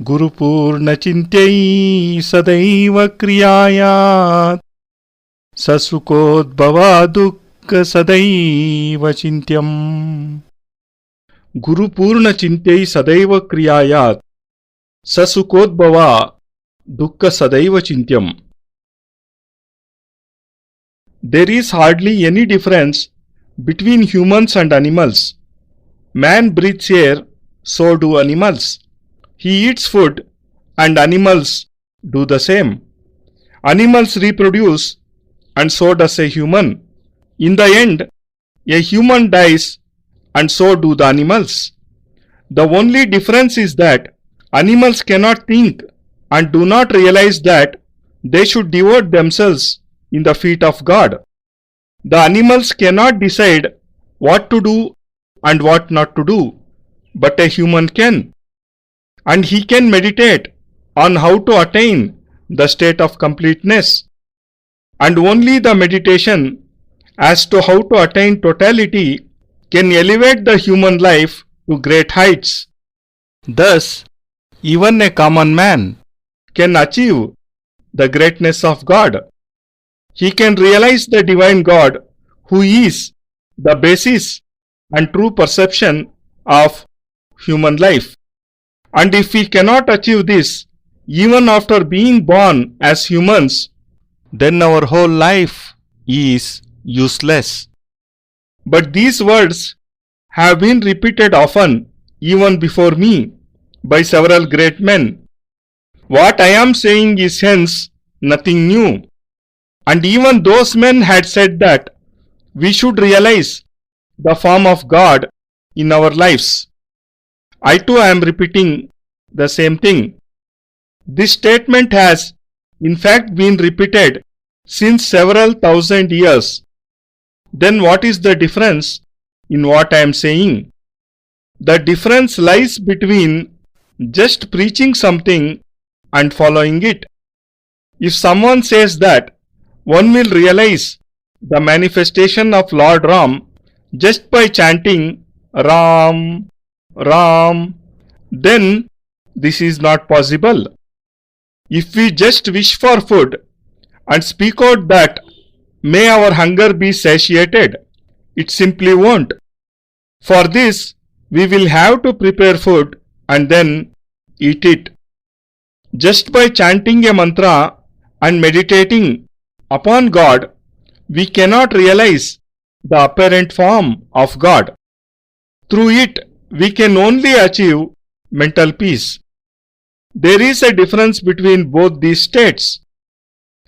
गुरुपूर्णचिन्त्यै सदैव क्रियायात् ससुखोद्भवा दुःख सदैव चिन्त्यम्। गुरुपूर्णचिन्त्यै सदैव क्रियायात् ससुखोद्भवा दुःख सदैव चिन्त्यम्. There is hardly any difference between humans and animals. Man breathes air, so do animals. He eats food, and animals do the same. Animals reproduce, and so does a human. In the end, a human dies, and so do the animals. The only difference is that animals cannot think and do not realize that they should devote themselves in the feet of God. The animals cannot decide what to do and what not to do, but a human can. And he can meditate on how to attain the state of completeness. And only the meditation as to how to attain totality can elevate the human life to great heights. Thus, even a common man can achieve the greatness of God. He can realize the divine God who is the basis and true perception of human life. And if we cannot achieve this, even after being born as humans, then our whole life is useless. But these words have been repeated often, even before me, by several great men. What I am saying is hence nothing new. And even those men had said that we should realize the form of God in our lives. I too am repeating the same thing. This statement has in fact been repeated since several thousand years. Then what is the difference in what I am saying? The difference lies between just preaching something and following it. If someone says that one will realize the manifestation of Lord Ram just by chanting Ram, Ram, then this is not possible. If we just wish for food and speak out that may our hunger be satiated, it simply won't. For this, we will have to prepare food and then eat it. Just by chanting a mantra and meditating upon God, we cannot realize the apparent form of God. Through it, we can only achieve mental peace. There is a difference between both these states.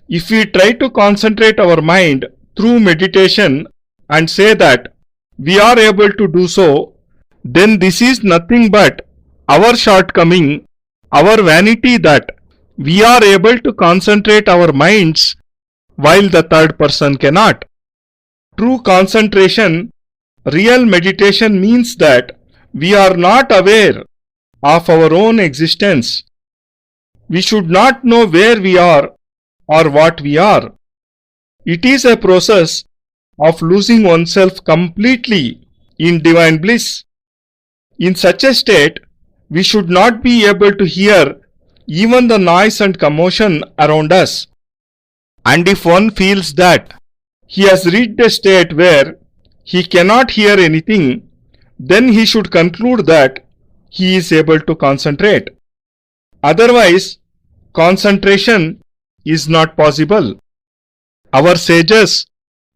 If we try to concentrate our mind through meditation and say that we are able to do so, then this is nothing but our shortcoming, our vanity, that we are able to concentrate our minds while the third person cannot. True concentration, real meditation means that we are not aware of our own existence. We should not know where we are or what we are. It is a process of losing oneself completely in divine bliss. In such a state, we should not be able to hear even the noise and commotion around us. And if one feels that he has reached a state where he cannot hear anything, then he should conclude that he is able to concentrate. Otherwise, concentration is not possible. Our sages,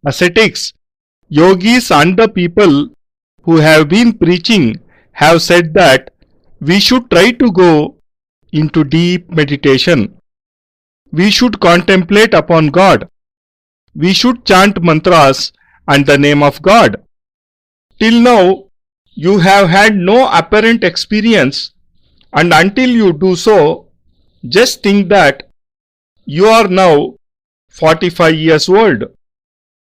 ascetics, yogis and the people who have been preaching have said that we should try to go into deep meditation. We should contemplate upon God. We should chant mantras and the name of God. Till now, you have had no apparent experience, and until you do so, just think that you are now 45 years old.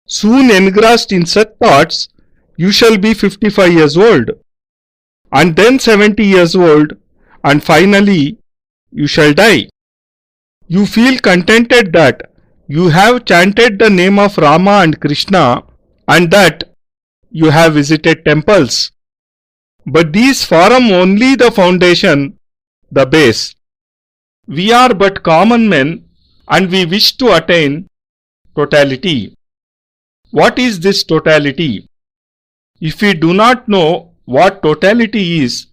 Soon engrossed in such thoughts, you shall be 55 years old, and then 70 years old, and finally you shall die. You feel contented that you have chanted the name of Rama and Krishna, and that you have visited temples. But these form only the foundation the base. We are but common men and we wish to attain totality. What is this totality? If we do not know what totality is,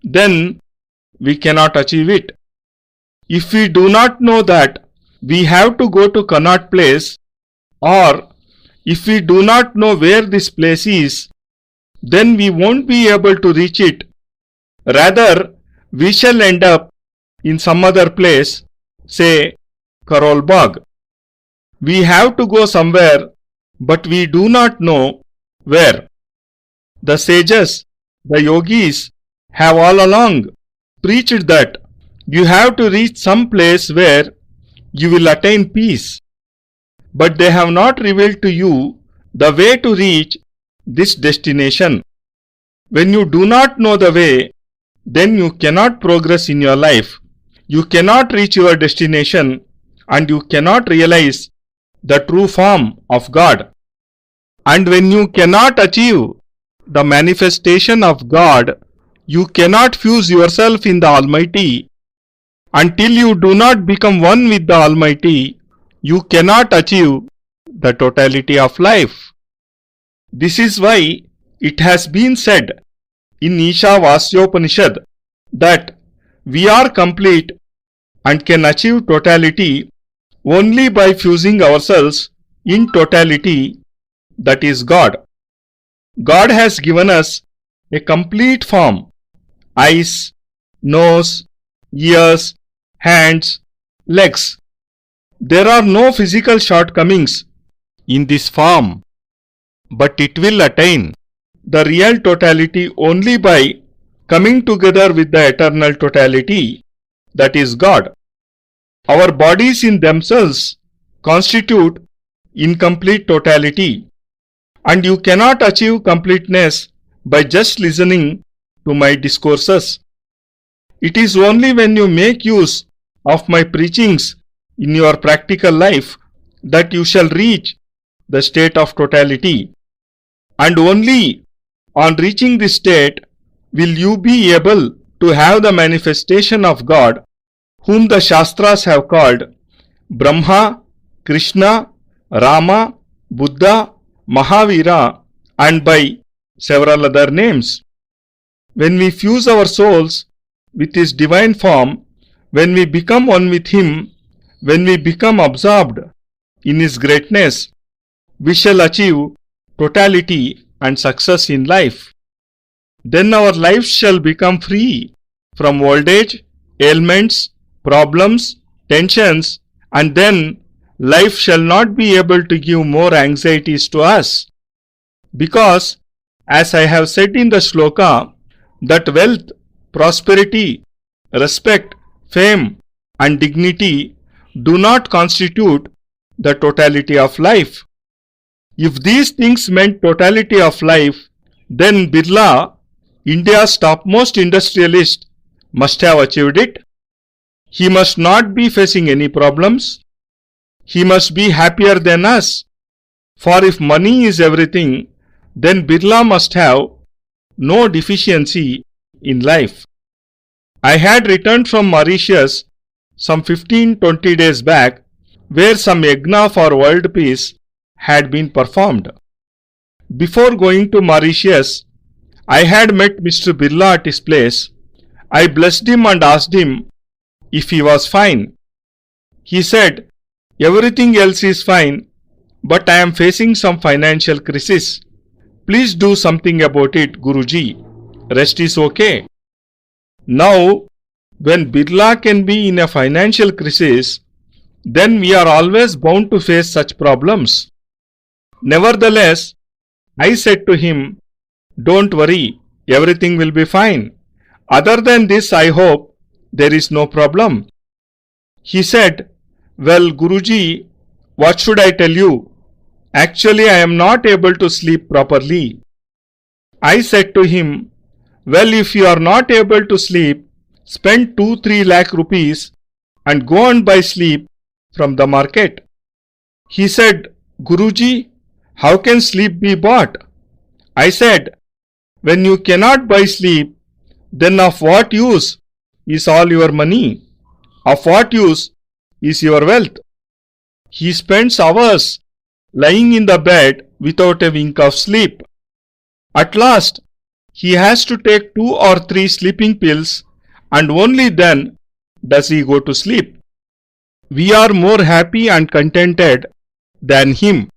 then we cannot achieve it. If we do not know that we have to go to Connaught Place, or if we do not know where this place is, then we won't be able to reach it. Rather, we shall end up in some other place, say Karol Bagh. We have to go somewhere, but we do not know where. The sages, the yogis, have all along preached that you have to reach some place where you will attain peace. But they have not revealed to you the way to reach this destination. When you do not know the way, then you cannot progress in your life. You cannot reach your destination and you cannot realize the true form of God. And when you cannot achieve the manifestation of God, you cannot fuse yourself in the Almighty. Until you do not become one with the Almighty, you cannot achieve the totality of life. This is why it has been said in Ishavasyopanishad that we are complete and can achieve totality only by fusing ourselves in totality, that is God. God has given us a complete form: eyes, nose, ears, hands, legs. There are no physical shortcomings in this form, but it will attain the real totality only by coming together with the eternal totality, that is God. Our bodies in themselves constitute incomplete totality, and you cannot achieve completeness by just listening to my discourses. It is only when you make use of my preachings in your practical life that you shall reach the state of totality. And only on reaching this state will you be able to have the manifestation of God, whom the Shastras have called Brahma, Krishna, Rama, Buddha, Mahavira, and by several other names. When we fuse our souls with His divine form, when we become one with Him, when we become absorbed in His greatness, we shall achieve totality and success in life. Then our lives shall become free from old age, ailments, problems, tensions, and then life shall not be able to give more anxieties to us. Because, as I have said in the shloka, that wealth, prosperity, respect, fame, and dignity do not constitute the totality of life. If these things meant totality of life, then Birla, India's topmost industrialist, must have achieved it. He must not be facing any problems. He must be happier than us. For if money is everything, then Birla must have no deficiency in life. I had returned from Mauritius some 15-20 days back, where some yagna for world peace had been performed. Before going to Mauritius, I had met Mr. Birla at his place. I blessed him and asked him if he was fine. He said, "Everything else is fine, but I am facing some financial crisis. Please do something about it, Guruji. Rest is okay." Now, when Birla can be in a financial crisis, then we are always bound to face such problems. Nevertheless, I said to him, "Don't worry, everything will be fine. Other than this, I hope there is no problem." He said, "Well, Guruji, what should I tell you? Actually, I am not able to sleep properly." I said to him, "Well, if you are not able to sleep, spend 2-3 lakh rupees and go and buy sleep from the market." He said, "Guruji, how can sleep be bought?" I said, "When you cannot buy sleep, then of what use is all your money? Of what use is your wealth? He spends hours lying in the bed without a wink of sleep. At last, he has to take 2 or 3 sleeping pills, and only then does he go to sleep. We are more happy and contented than him.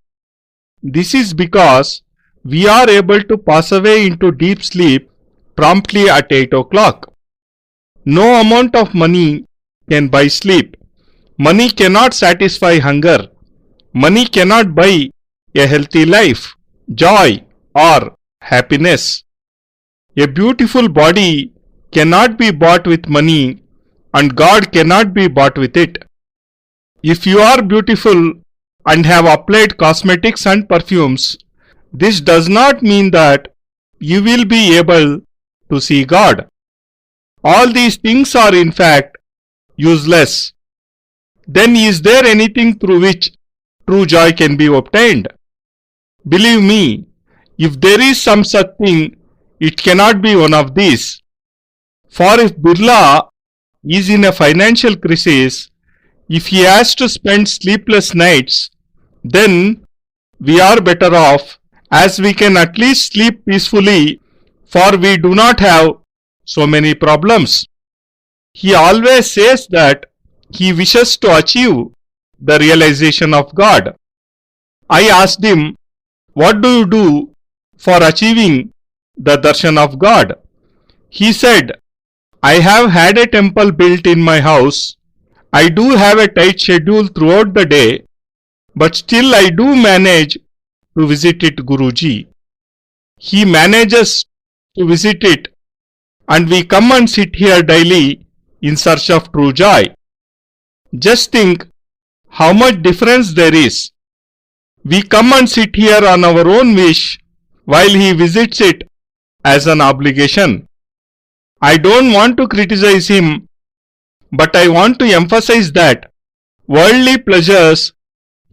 This is because we are able to pass away into deep sleep promptly at 8 o'clock. No amount of money can buy sleep. Money cannot satisfy hunger. Money cannot buy a healthy life, joy, or happiness. A beautiful body cannot be bought with money, and God cannot be bought with it. If you are beautiful and have applied cosmetics and perfumes, this does not mean that you will be able to see God. All these things are in fact useless. Then is there anything through which true joy can be obtained? Believe me, if there is some such thing, it cannot be one of these. For if Birla is in a financial crisis, if he has to spend sleepless nights, then we are better off, as we can at least sleep peacefully, for we do not have so many problems. He always says that he wishes to achieve the realization of God. I asked him, what do you do for achieving the darshan of God? He said, I have had a temple built in my house. I do have a tight schedule throughout the day, but still I do manage to visit it, Guruji. He manages to visit it, and we come and sit here daily in search of true joy. Just think how much difference there is. We come and sit here on our own wish, while he visits it as an obligation. I don't want to criticize him, but I want to emphasize that worldly pleasures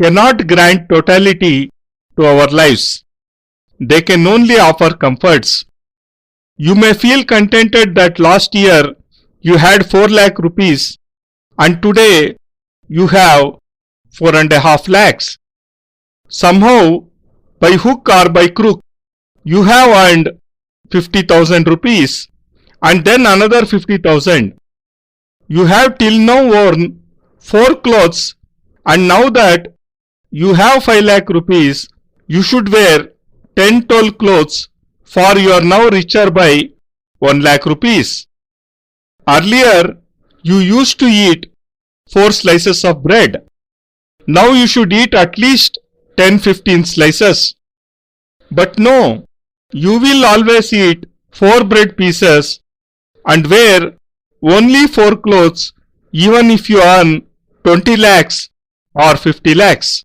cannot grant totality to our lives. They can only offer comforts. You may feel contented that last year you had 4 lakh rupees and today you have 4.5 lakhs. Somehow, by hook or by crook, you have earned 50,000 rupees and then another 50,000. You have till now worn 4 clothes, and now that you have 5 lakh rupees, you should wear 10 tall clothes, for you are now richer by 1 lakh rupees. Earlier, you used to eat 4 slices of bread. Now you should eat at least 10-15 slices. But no, you will always eat 4 bread pieces and wear only 4 clothes, even if you earn 20 lakhs or 50 lakhs.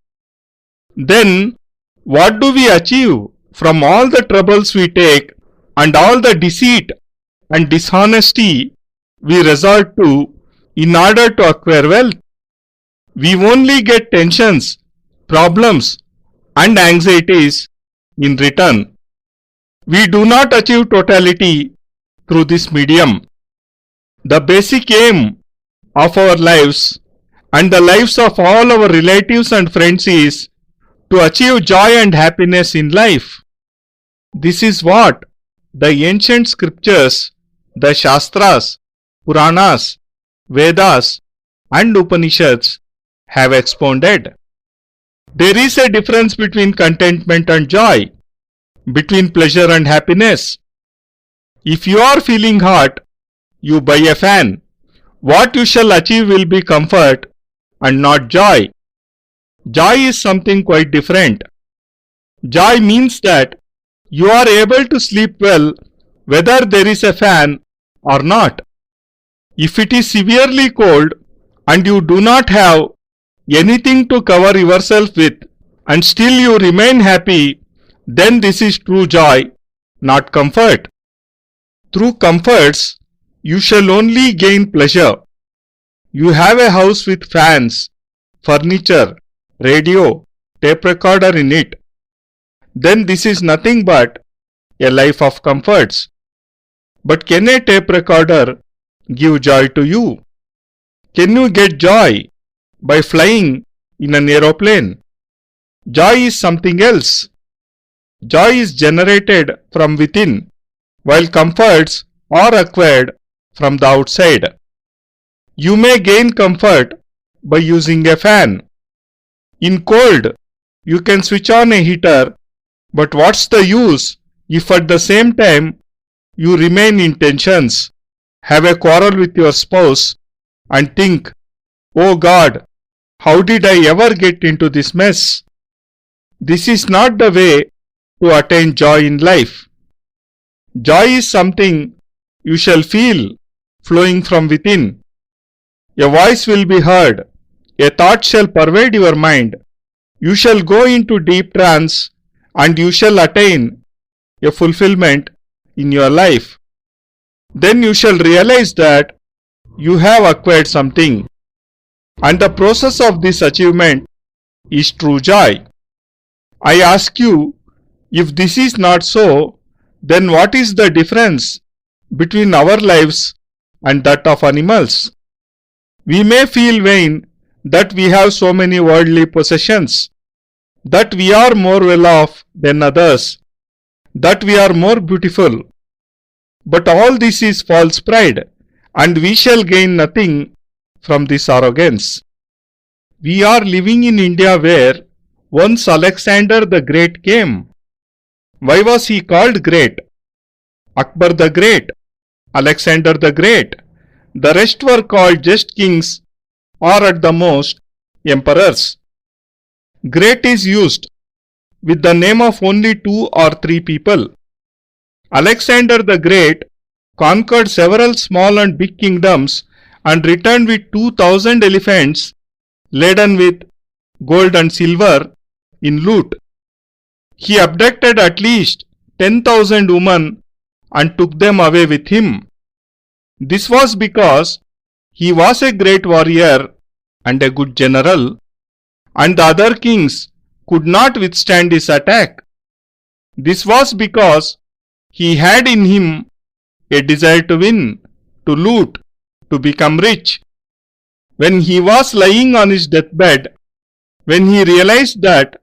Then, what do we achieve from all the troubles we take and all the deceit and dishonesty we resort to in order to acquire wealth? We only get tensions, problems, and anxieties in return. We do not achieve totality through this medium. The basic aim of our lives and the lives of all our relatives and friends is to achieve joy and happiness in life. This is what the ancient scriptures, the Shastras, Puranas, Vedas, and Upanishads have expounded. There is a difference between contentment and joy, between pleasure and happiness. If you are feeling hot, you buy a fan. What you shall achieve will be comfort and not joy. Joy is something quite different. Joy means that you are able to sleep well whether there is a fan or not. If it is severely cold and you do not have anything to cover yourself with and still you remain happy, then this is true joy, not comfort. Through comforts, you shall only gain pleasure. You have a house with fans, furniture, radio, tape recorder in it. Then this is nothing but a life of comforts. But can a tape recorder give joy to you? Can you get joy by flying in an aeroplane? Joy is something else. Joy is generated from within, while comforts are acquired from the outside. You may gain comfort by using a fan. In cold, you can switch on a heater, but what's the use if at the same time you remain in tensions, have a quarrel with your spouse, and think, "Oh God, how did I ever get into this mess?" This is not the way to attain joy in life. Joy is something you shall feel flowing from within. A voice will be heard, a thought shall pervade your mind. You shall go into deep trance and you shall attain a fulfillment in your life. Then you shall realize that you have acquired something, and the process of this achievement is true joy. I ask you, if this is not so, then what is the difference between our lives and that of animals? We may feel vain that we have so many worldly possessions, that we are more well off than others, that we are more beautiful. But all this is false pride, and we shall gain nothing from this arrogance. We are living in India where once Alexander the Great came. Why was he called great? Akbar the Great, Alexander the Great. The rest were called just kings or at the most emperors. Great is used with the name of only 2 or 3 people. Alexander the Great conquered several small and big kingdoms and returned with 2,000 elephants laden with gold and silver in loot. He abducted at least 10,000 women and took them away with him. This was because he was a great warrior and a good general, and the other kings could not withstand his attack. This was because he had in him a desire to win, to loot, to become rich. When he was lying on his deathbed, when he realized that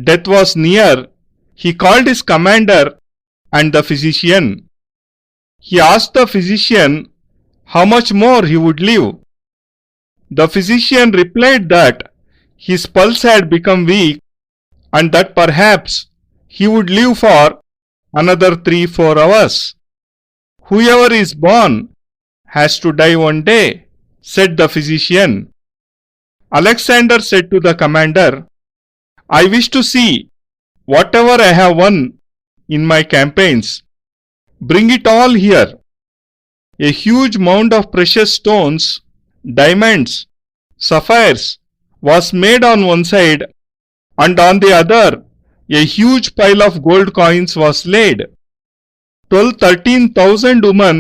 death was near, he called his commander and the physician. He asked the physician how much more he would live. The physician replied that his pulse had become weak and that perhaps he would live for another 3-4 hours. "Whoever is born has to die one day," said the physician. Alexander said to the commander, "I wish to see whatever I have won in my campaigns. Bring it all here." A huge mound of precious stones, diamonds, sapphires was made on one side, and on the other a huge pile of gold coins was laid. 12,000-13,000 women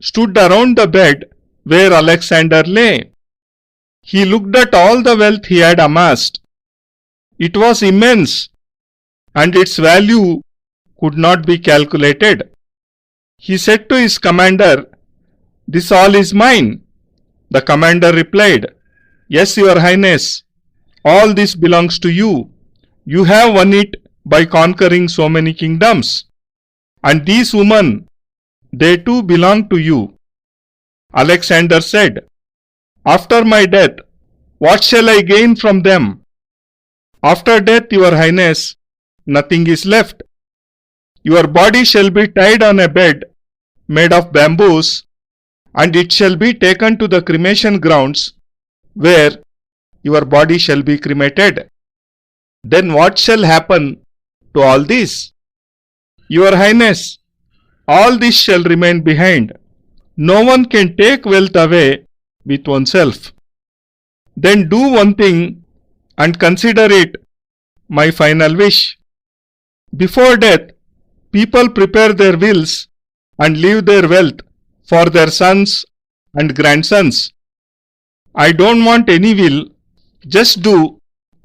stood around the bed where Alexander lay. He looked at all the wealth he had amassed. It was immense, and its value could not be calculated. He said to his commander, "This all is mine." The commander replied, "Yes, your highness, all this belongs to you. You have won it by conquering so many kingdoms. And these women, they too belong to you." Alexander said, "After my death, what shall I gain from them?" "After death, your highness, nothing is left. Your body shall be tied on a bed made of bamboos, and it shall be taken to the cremation grounds, where your body shall be cremated." "Then what shall happen to all this?" "Your highness, all this shall remain behind. No one can take wealth away with oneself." "Then do one thing and consider it my final wish. Before death, people prepare their wills and leave their wealth for their sons and grandsons. I don't want any will, just do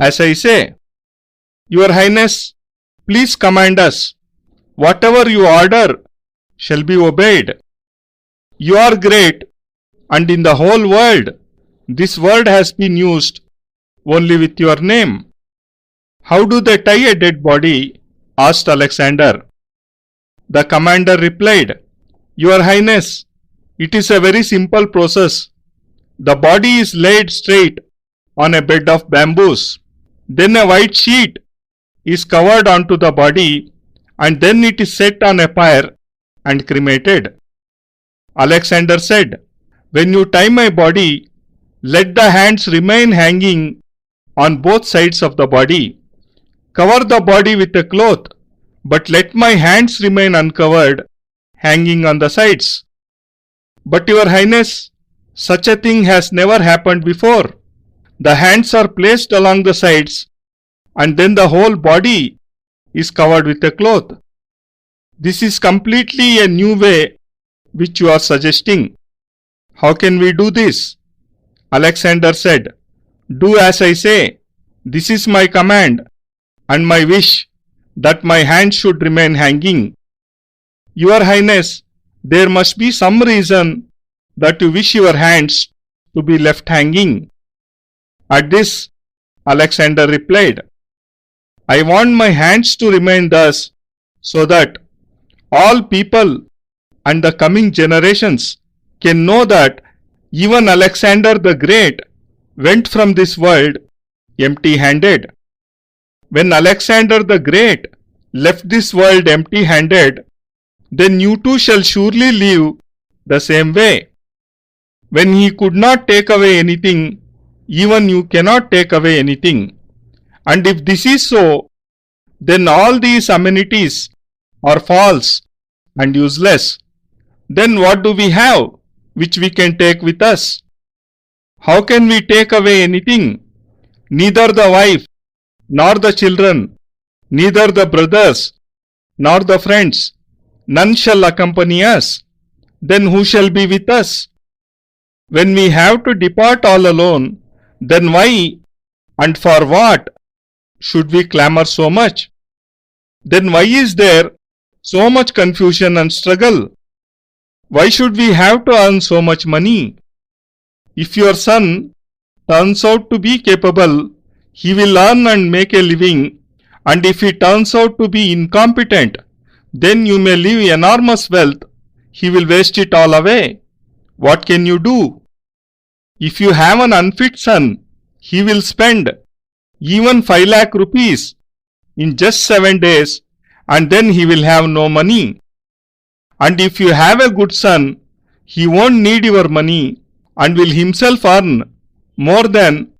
as I say. Your highness, please command us. Whatever you order shall be obeyed. You are great and in the whole world, this word has been used only with your name. How do they tie a dead body? Asked Alexander. The commander replied, Your Highness, it is a very simple process. The body is laid straight on a bed of bamboos. Then a white sheet is covered onto the body, and then it is set on a pyre and cremated. Alexander said, When you tie my body, let the hands remain hanging on both sides of the body. Cover the body with a cloth, but let my hands remain uncovered, hanging on the sides. But Your Highness, such a thing has never happened before. The hands are placed along the sides, and then the whole body is covered with a cloth. This is completely a new way which you are suggesting. How can we do this? Alexander said, Do as I say. This is my command and my wish that my hands should remain hanging. Your Highness, there must be some reason that you wish your hands to be left hanging. At this, Alexander replied, I want my hands to remain thus so that all people and the coming generations can know that even Alexander the Great went from this world empty-handed. When Alexander the Great left this world empty-handed, then you too shall surely live the same way. When he could not take away anything, even you cannot take away anything. And if this is so, then all these amenities are false and useless. Then what do we have which we can take with us? How can we take away anything? Neither the wife, nor the children, neither the brothers, nor the friends, none shall accompany us. Then who shall be with us? When we have to depart all alone, then why and for what should we clamor so much? Then why is there so much confusion and struggle? Why should we have to earn so much money? If your son turns out to be capable, he will earn and make a living, and if he turns out to be incompetent, then you may leave enormous wealth, he will waste it all away. What can you do? If you have an unfit son, he will spend even 5 lakh rupees in just 7 days, and then he will have no money. And if you have a good son, he won't need your money and will himself earn more than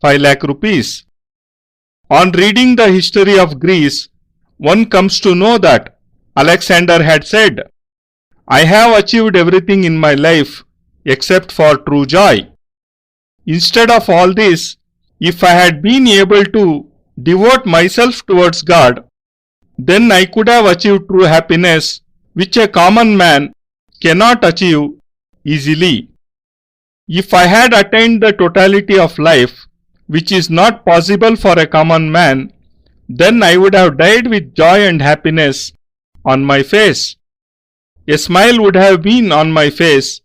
5 lakh rupees. On reading the history of Greece, one comes to know that Alexander had said, I have achieved everything in my life except for true joy. Instead of all this, if I had been able to devote myself towards God, then I could have achieved true happiness, which a common man cannot achieve easily. If I had attained the totality of life, which is not possible for a common man, then I would have died with joy and happiness on my face. A smile would have been on my face,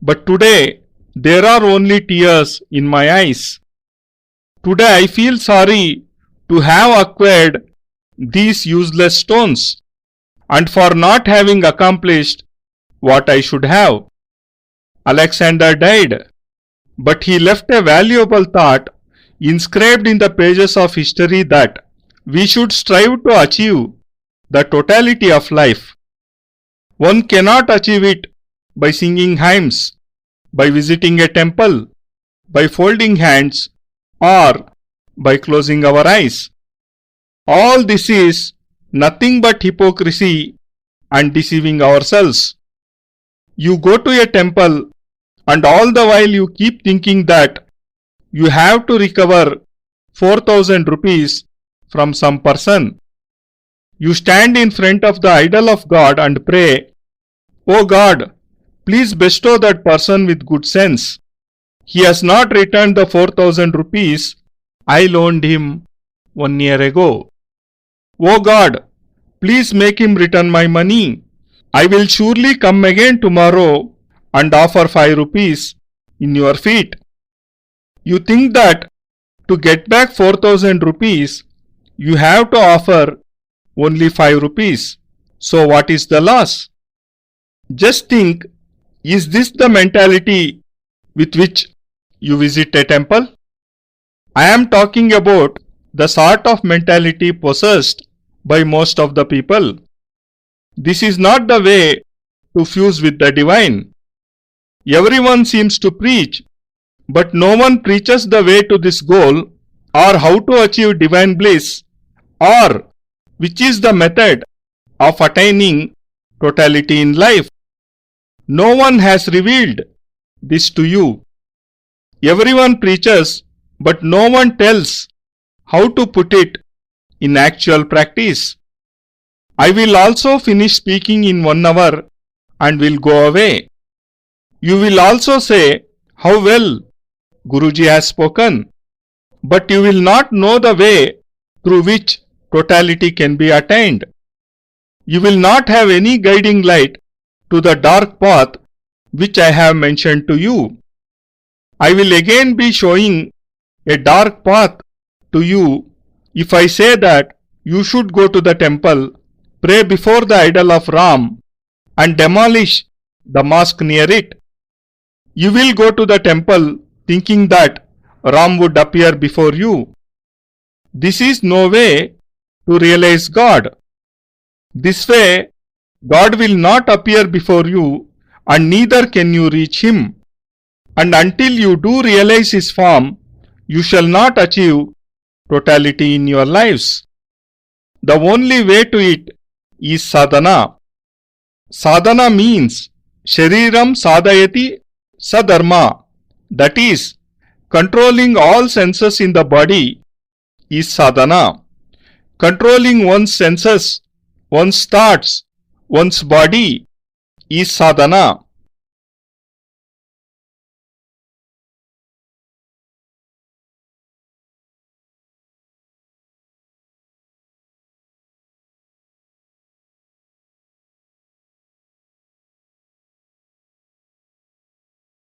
but today there are only tears in my eyes. Today I feel sorry to have acquired these useless stones and for not having accomplished what I should have. Alexander died, but he left a valuable thought inscribed in the pages of history that we should strive to achieve the totality of life. One cannot achieve it by singing hymns, by visiting a temple, by folding hands, or by closing our eyes. All this is nothing but hypocrisy and deceiving ourselves. You go to a temple and all the while you keep thinking that you have to recover 4,000 rupees from some person. You stand in front of the idol of God and pray, O God, please bestow that person with good sense. He has not returned the 4,000 rupees I loaned him 1 year ago. O God, please make him return my money. I will surely come again tomorrow and offer 5 rupees in your feet. You think that to get back 4,000 rupees, you have to offer only 5 rupees. So what is the loss? Just think, is this the mentality with which you visit a temple? I am talking about the sort of mentality possessed by most of the people. This is not the way to fuse with the divine. Everyone seems to preach, but no one preaches the way to this goal, or how to achieve divine bliss, or which is the method of attaining totality in life. No one has revealed this to you. Everyone preaches, but no one tells how to put it in actual practice. I will also finish speaking in 1 hour and will go away. You will also say how well Guruji has spoken, but you will not know the way through which totality can be attained. You will not have any guiding light to the dark path which I have mentioned to you. I will again be showing a dark path to you if I say that you should go to the temple, pray before the idol of Ram, and demolish the mosque near it. You will go to the temple thinking that Ram would appear before you. This is no way to realize God. This way, God will not appear before you, and neither can you reach Him. And until you do realize His form, you shall not achieve totality in your lives. The only way to it is sadhana. Sadhana means shariram sadhayati sadharma, that is, controlling all senses in the body is sadhana. Controlling one's senses, one's thoughts, one's body is sadhana.